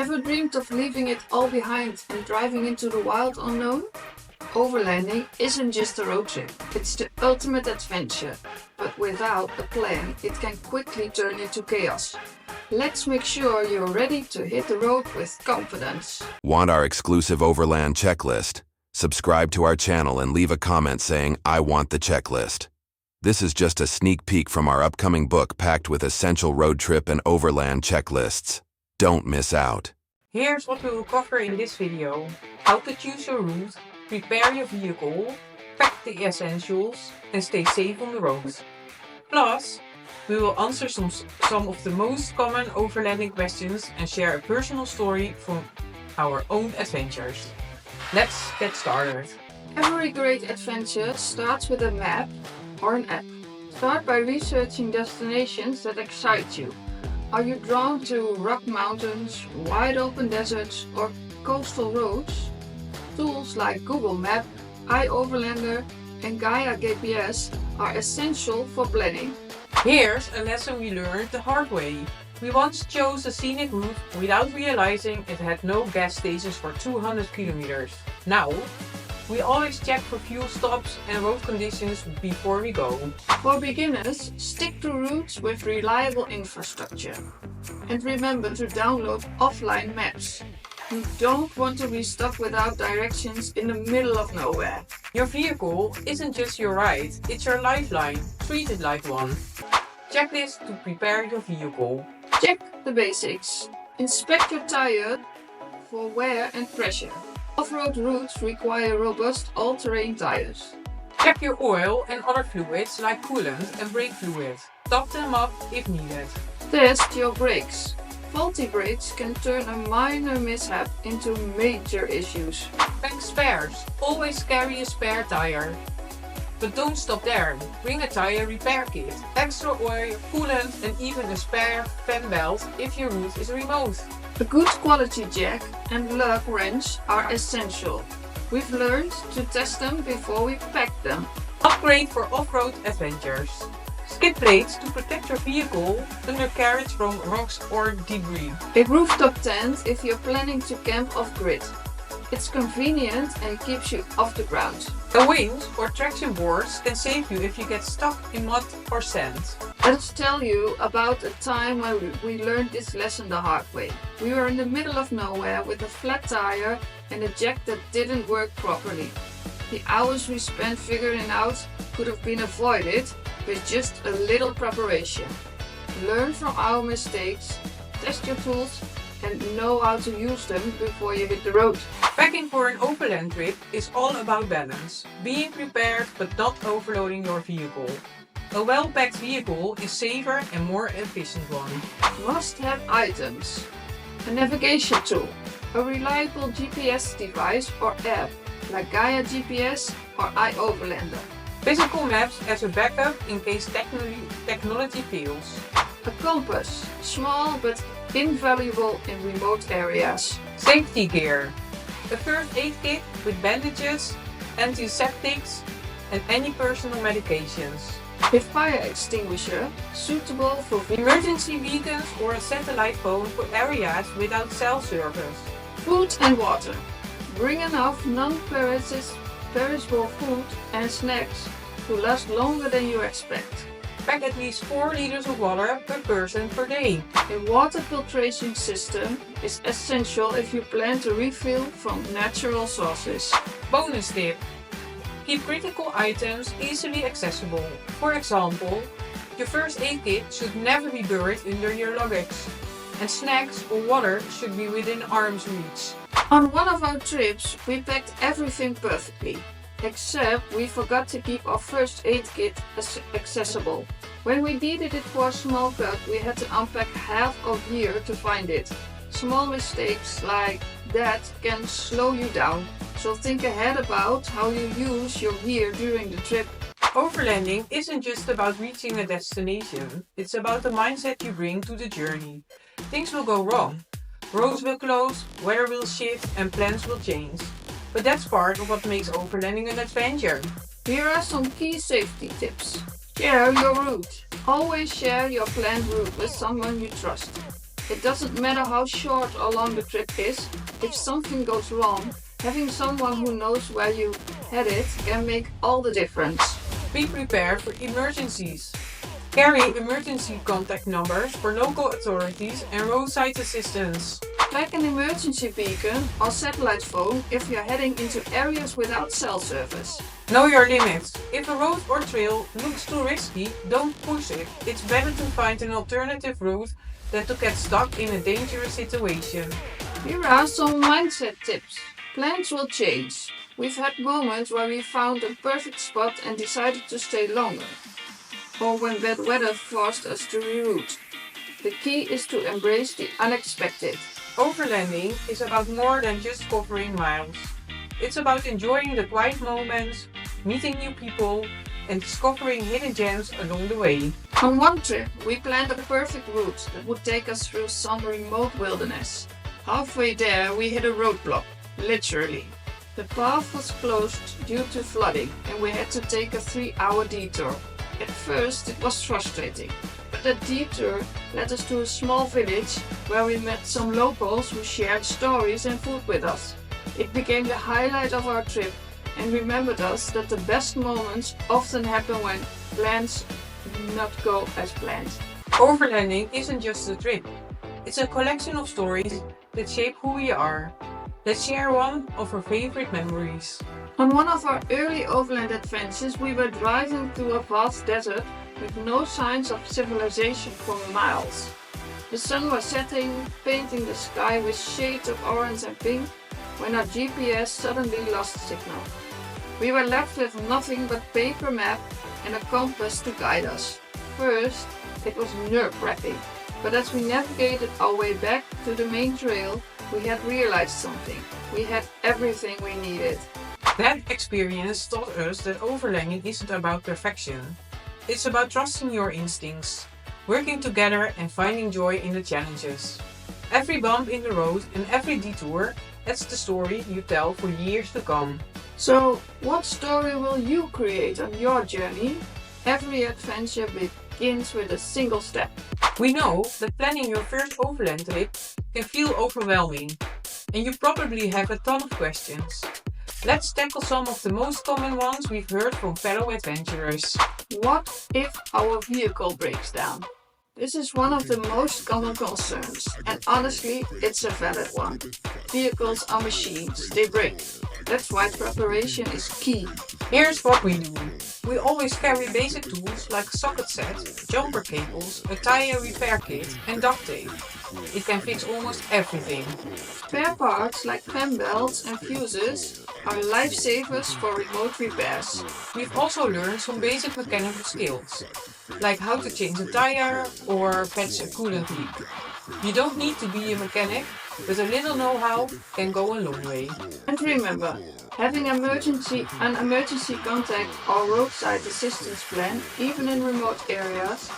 Ever dreamed of leaving it all behind and driving into the wild unknown? Overlanding isn't just a road trip, it's the ultimate adventure. But without a plan, it can quickly turn into chaos. Let's make sure you're ready to hit the road with confidence. Want our exclusive Overland checklist? Subscribe to our channel and leave a comment saying, "I want the checklist." This is just a sneak peek from our upcoming book packed with essential road trip and overland checklists. Don't miss out. Here's what we will cover in this video. How to choose your route, prepare your vehicle, pack the essentials, and stay safe on the road. Plus, we will answer some of the most common overlanding questions and share a personal story from our own adventures. Let's get started. Every great adventure starts with a map or an app. Start by researching destinations that excite you. Are you drawn to rock mountains, wide open deserts, or coastal roads? Tools like Google Map, iOverlander, and Gaia GPS are essential for planning. Here's a lesson we learned the hard way. We once chose a scenic route without realizing it had no gas stations for 200 kilometers. Now, we always check for fuel stops and road conditions before we go. For beginners, stick to routes with reliable infrastructure. And remember to download offline maps. You don't want to be stuck without directions in the middle of nowhere. Your vehicle isn't just your ride, it's your lifeline. Treat it like one. Checklist to prepare your vehicle. Check the basics. Inspect your tire for wear and pressure. Off-road routes require robust all-terrain tires. Check your oil and other fluids like coolant and brake fluid. Top them up if needed. Test your brakes. Faulty brakes can turn a minor mishap into major issues. Pack spares. Always carry a spare tire. But don't stop there. Bring a tire repair kit, extra oil, coolant, and even a spare fan belt if your route is remote. A good quality jack and lug wrench are essential. We've learned to test them before we pack them. Upgrade for off-road adventures. Skid plates to protect your vehicle under carriage from rocks or debris. A rooftop tent if you're planning to camp off-grid. It's convenient and keeps you off the ground. A winch or traction boards can save you if you get stuck in mud or sand. Let's tell you about a time when we learned this lesson the hard way. We were in the middle of nowhere with a flat tire and a jack that didn't work properly. The hours we spent figuring out could have been avoided with just a little preparation. Learn from our mistakes, test your tools, and know how to use them before you hit the road. Packing for an overland trip is all about balance. Being prepared but not overloading your vehicle. A well-packed vehicle is safer and more efficient one. Must-have items. A navigation tool. A reliable GPS device or app like Gaia GPS or iOverlander. Physical maps as a backup in case technology fails. A compass. Small but invaluable in remote areas. Safety gear. A first aid kit with bandages, antiseptics, and any personal medications. A fire extinguisher, suitable for Emergency beacons or a satellite phone for areas without cell service. food and water. Bring enough non-perishable food and snacks to last longer than you expect. Pack at least 4 liters of water per person per day. A water filtration system is essential if you plan to refill from natural sources. Bonus tip. Keep critical items easily accessible. For example, your first aid kit should never be buried under your luggage. And snacks or water should be within arm's reach. On one of our trips, we packed everything perfectly, except we forgot to keep our first aid kit accessible. When we needed it for a small cut, we had to unpack half of gear to find it. Small mistakes like that can slow you down, so think ahead about how you use your gear during the trip. Overlanding isn't just about reaching a destination, it's about the mindset you bring to the journey. Things will go wrong. Roads will close, weather will shift, and plans will change. But that's part of what makes overlanding an adventure. Here are some key safety tips. Share your route. Always share your planned route with someone you trust. It doesn't matter how short or long the trip is, if something goes wrong, having someone who knows where you headed can make all the difference. Be prepared for emergencies. Carry emergency contact numbers for local authorities and roadside assistance. Pack an emergency beacon or satellite phone if you're heading into areas without cell service. Know your limits. If a road or trail looks too risky, don't push it. It's better to find an alternative route than to get stuck in a dangerous situation. Here are some mindset tips. Plans will change. We've had moments where we found a perfect spot and decided to stay longer, or when bad weather forced us to reroute. The key is to embrace the unexpected. Overlanding is about more than just covering miles. It's about enjoying the quiet moments, meeting new people, and discovering hidden gems along the way. On one trip, we planned a perfect route that would take us through some remote wilderness. Halfway there, we hit a roadblock, literally. The path was closed due to flooding, and we had to take a 3-hour detour. At first, it was frustrating, but the detour led us to a small village where we met some locals who shared stories and food with us. It became the highlight of our trip and remembered us that the best moments often happen when plans do not go as planned. Overlanding isn't just a trip. It's a collection of stories that shape who we are. Let's share one of our favorite memories. On one of our early overland adventures, we were driving through a vast desert with no signs of civilization for miles. The sun was setting, painting the sky with shades of orange and pink, when our GPS suddenly lost signal. We were left with nothing but paper map and a compass to guide us. First, it was nerve-wracking, but as we navigated our way back to the main trail, we had realized something. We had everything we needed. That experience taught us that overlanding isn't about perfection. It's about trusting your instincts, working together and finding joy in the challenges. Every bump in the road and every detour adds the story you tell for years to come. So, what story will you create on your journey? Every adventure begins with a single step. We know that planning your first overland trip can feel overwhelming, and you probably have a ton of questions. Let's tackle some of the most common ones we've heard from fellow adventurers. What if our vehicle breaks down? This is one of the most common concerns, and honestly, it's a valid one. Vehicles are machines, they break. That's why preparation is key. Here's what we do. We always carry basic tools like a socket set, jumper cables, a tire repair kit and duct tape. It can fix almost everything. Spare parts like cam belts and fuses are lifesavers for remote repairs. We've also learned some basic mechanical skills, like how to change a tire or patch a coolant leak. You don't need to be a mechanic, but a little know-how can go a long way. And remember, having an emergency contact or roadside assistance plan, even in remote areas,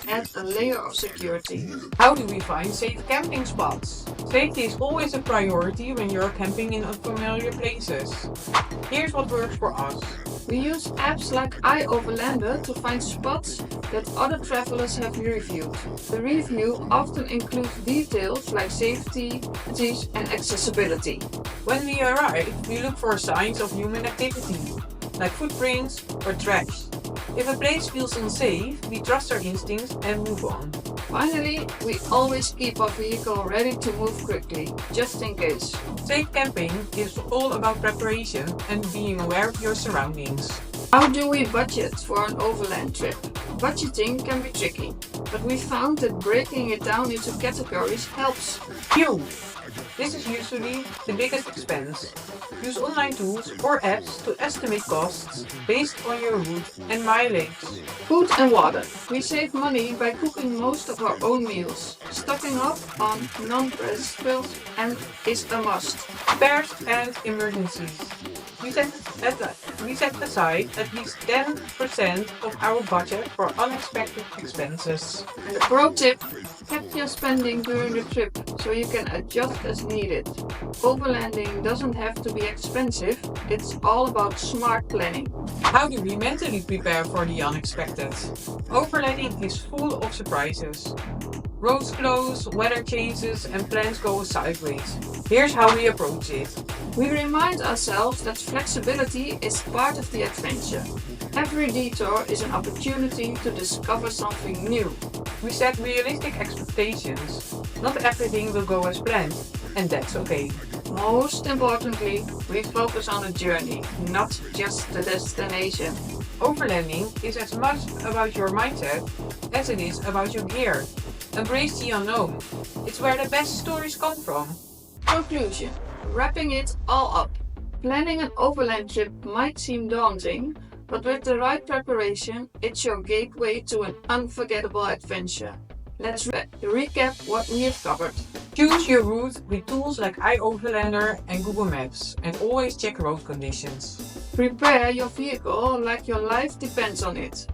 adds a layer of security. How do we find safe camping spots? Safety is always a priority when you're camping in unfamiliar places. Here's what works for us. We use apps like iOverlander to find spots that other travelers have reviewed. The review often includes details like safety, and accessibility. When we arrive, we look for signs of human activity, like footprints or trash. If a place feels unsafe, we trust our instincts and move on. Finally, we always keep our vehicle ready to move quickly, just in case. Safe camping is all about preparation and being aware of your surroundings. How do we budget for an overland trip? Budgeting can be tricky, but we found that breaking it down into categories helps. Fuel. This is usually the biggest expense. Use online tools or apps to estimate costs based on your route and mileage. Food and water. We save money by cooking most of our own meals. Stocking up on non-perishables and is a must. Spares and emergencies. We set aside at least 10% of our budget for unexpected expenses. And a pro tip, cap your spending during the trip so you can adjust as needed. Overlanding doesn't have to be expensive, it's all about smart planning. How do we mentally prepare for the unexpected? Overlanding is full of surprises. Roads close, weather changes, and plans go sideways. Here's how we approach it. We remind ourselves that flexibility is part of the adventure. Every detour is an opportunity to discover something new. We set realistic expectations. Not everything will go as planned, and that's okay. Most importantly, we focus on the journey, not just the destination. Overlanding is as much about your mindset as it is about your gear. Embrace the unknown. It's where the best stories come from. Conclusion. Wrapping it all up. Planning an overland trip might seem daunting, but with the right preparation, it's your gateway to an unforgettable adventure. Let's recap what we have covered. Choose your route with tools like iOverlander and Google Maps, and always check road conditions. Prepare your vehicle like your life depends on it,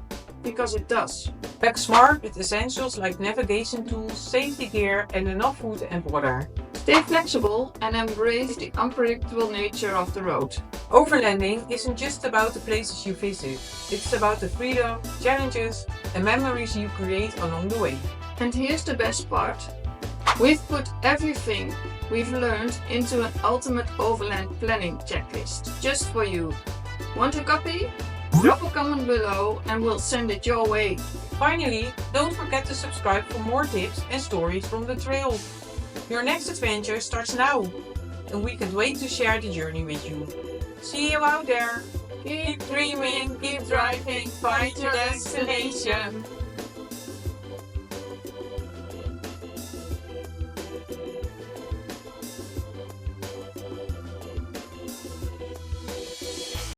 because it does. Pack smart with essentials like navigation tools, safety gear, and enough food and water. Stay flexible and embrace the unpredictable nature of the road. Overlanding isn't just about the places you visit, it's about the freedom, challenges, and memories you create along the way. And here's the best part. We've put everything we've learned into an ultimate overland planning checklist just for you. Want a copy? Drop a comment below and we'll send it your way. Finally, don't forget to subscribe for more tips and stories from the trail. Your next adventure starts now, and we can't wait to share the journey with you. See you out there! Keep dreaming, keep driving, find your destination!